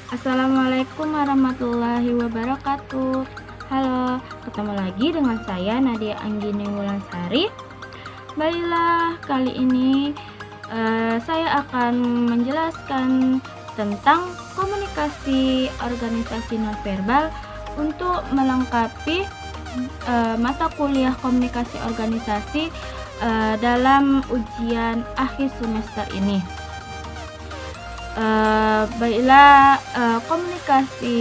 Assalamualaikum warahmatullahi wabarakatuh. Halo, ketemu lagi dengan saya Nadia Anggini Wulansari. Baiklah, kali ini saya akan menjelaskan tentang komunikasi organisasi nonverbal untuk melengkapi mata kuliah komunikasi organisasi dalam ujian akhir semester ini. Baiklah, komunikasi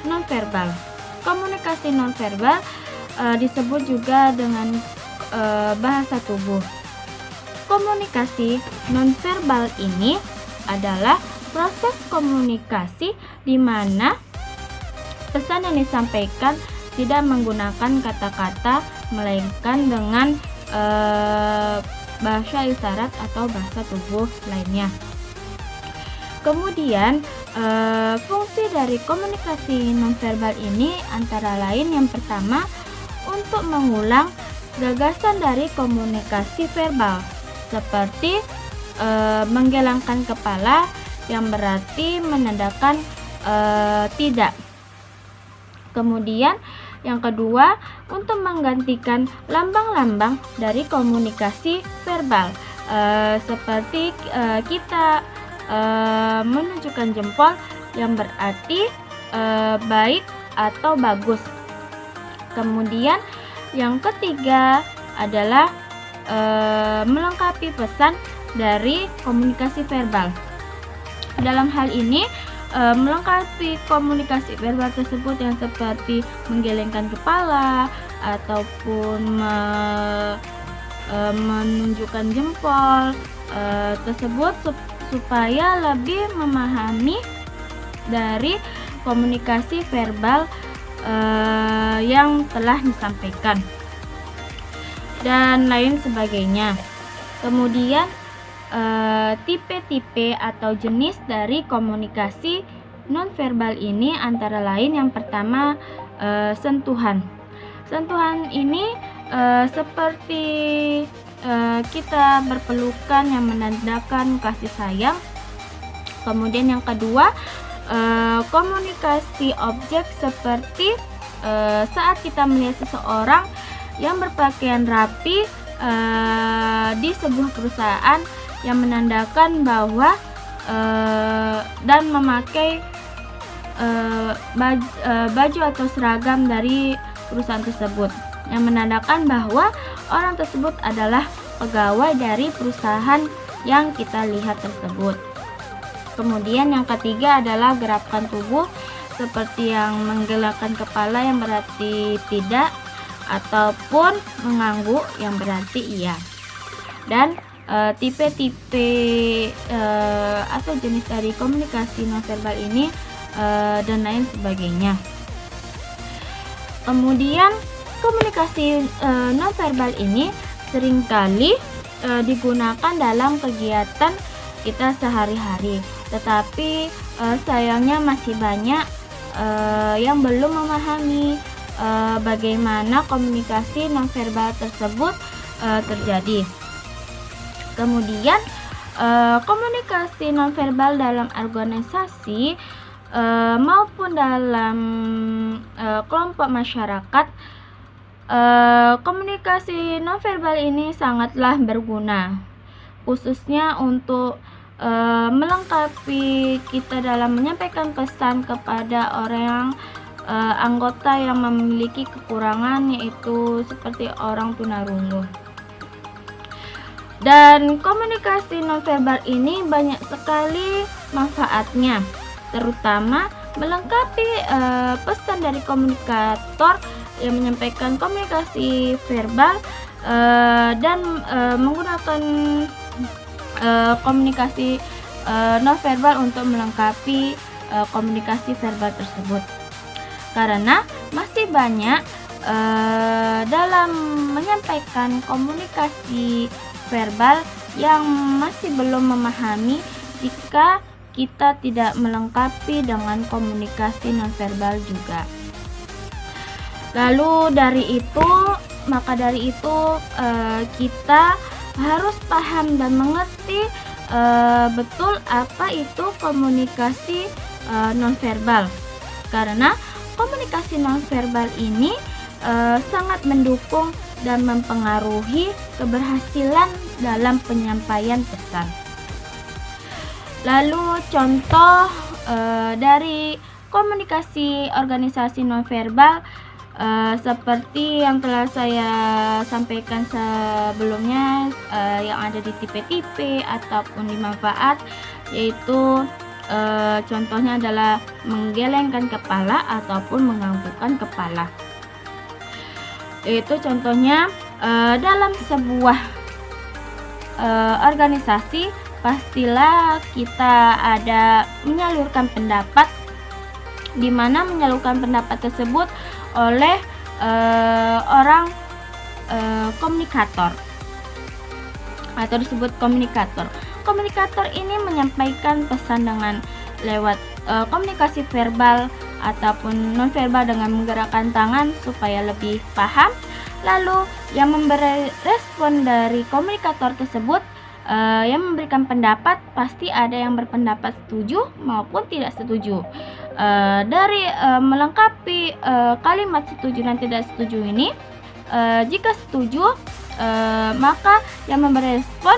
nonverbal. Komunikasi nonverbal disebut juga dengan bahasa tubuh. Komunikasi nonverbal ini adalah proses komunikasi di mana pesan yang disampaikan tidak menggunakan kata-kata, melainkan dengan bahasa isyarat atau bahasa tubuh lainnya. Kemudian, fungsi dari komunikasi nonverbal ini antara lain yang pertama, untuk mengulang gagasan dari komunikasi verbal, seperti menggelengkan kepala yang berarti menandakan tidak. Kemudian, yang kedua, untuk menggantikan lambang-lambang dari komunikasi verbal, seperti kita menunjukkan jempol yang berarti baik atau bagus. Kemudian yang ketiga adalah melengkapi pesan dari komunikasi verbal. Dalam hal ini melengkapi komunikasi verbal tersebut yang seperti menggelengkan kepala ataupun menunjukkan jempol tersebut supaya lebih memahami dari komunikasi verbal yang telah disampaikan dan lain sebagainya. Kemudian tipe-tipe atau jenis dari komunikasi nonverbal ini antara lain yang pertama sentuhan. Sentuhan ini seperti kita berpelukan yang menandakan kasih sayang. Kemudian yang kedua, komunikasi objek seperti saat kita melihat seseorang yang berpakaian rapi di sebuah perusahaan yang menandakan bahwa dan memakai baju atau seragam dari perusahaan tersebut yang menandakan bahwa orang tersebut adalah pegawai dari perusahaan yang kita lihat tersebut. Kemudian yang ketiga adalah gerakan tubuh seperti yang menggelengkan kepala yang berarti tidak ataupun mengangguk yang berarti iya. Dan tipe-tipe atau jenis dari komunikasi nonverbal ini dan lain sebagainya. Kemudian komunikasi nonverbal ini seringkali digunakan dalam kegiatan kita sehari-hari, tetapi sayangnya masih banyak yang belum memahami bagaimana komunikasi nonverbal tersebut terjadi. Kemudian komunikasi nonverbal dalam organisasi maupun dalam kelompok masyarakat, komunikasi nonverbal ini sangatlah berguna, khususnya untuk melengkapi kita dalam menyampaikan pesan kepada orang anggota yang memiliki kekurangan, yaitu seperti orang tunarungu. Dan komunikasi nonverbal ini banyak sekali manfaatnya, terutama melengkapi pesan dari komunikator yang menyampaikan komunikasi verbal dan menggunakan komunikasi nonverbal untuk melengkapi komunikasi verbal tersebut. Karena masih banyak dalam menyampaikan komunikasi verbal yang masih belum memahami jika kita tidak melengkapi dengan komunikasi nonverbal juga. Lalu dari itu kita harus paham dan mengerti betul apa itu komunikasi nonverbal, karena komunikasi nonverbal ini sangat mendukung dan mempengaruhi keberhasilan dalam penyampaian pesan. Lalu contoh dari komunikasi organisasi nonverbal seperti yang telah saya sampaikan sebelumnya, yang ada di tipe-tipe ataupun di manfaat, yaitu contohnya adalah menggelengkan kepala ataupun menganggukkan kepala. Yaitu contohnya dalam sebuah organisasi, pastilah kita ada menyalurkan pendapat, di mana menyalurkan pendapat tersebut oleh orang komunikator atau disebut komunikator. Komunikator ini menyampaikan pesan dengan lewat komunikasi verbal ataupun nonverbal dengan menggerakkan tangan supaya lebih paham. Lalu yang memberi respon dari komunikator tersebut, yang memberikan pendapat, pasti ada yang berpendapat setuju maupun tidak setuju. Dari melengkapi kalimat setuju dan tidak setuju ini, jika setuju, maka yang memberi respon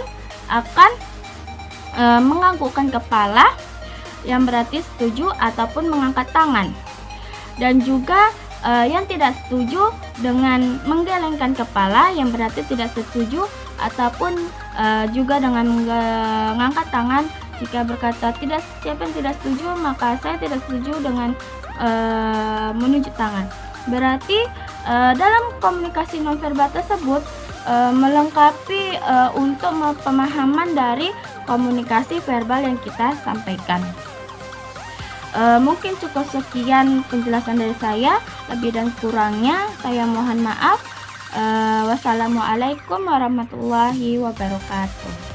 akan menganggukkan kepala, yang berarti setuju, ataupun mengangkat tangan. Dan juga yang tidak setuju dengan menggelengkan kepala, yang berarti tidak setuju, ataupun juga dengan mengangkat tangan. Jika berkata siapa yang tidak setuju, maka saya tidak setuju dengan menunjuk tangan. Berarti dalam komunikasi nonverbal tersebut melengkapi untuk pemahaman dari komunikasi verbal yang kita sampaikan. Mungkin cukup sekian penjelasan dari saya. Lebih dan kurangnya saya mohon maaf. Wassalamualaikum warahmatullahi wabarakatuh.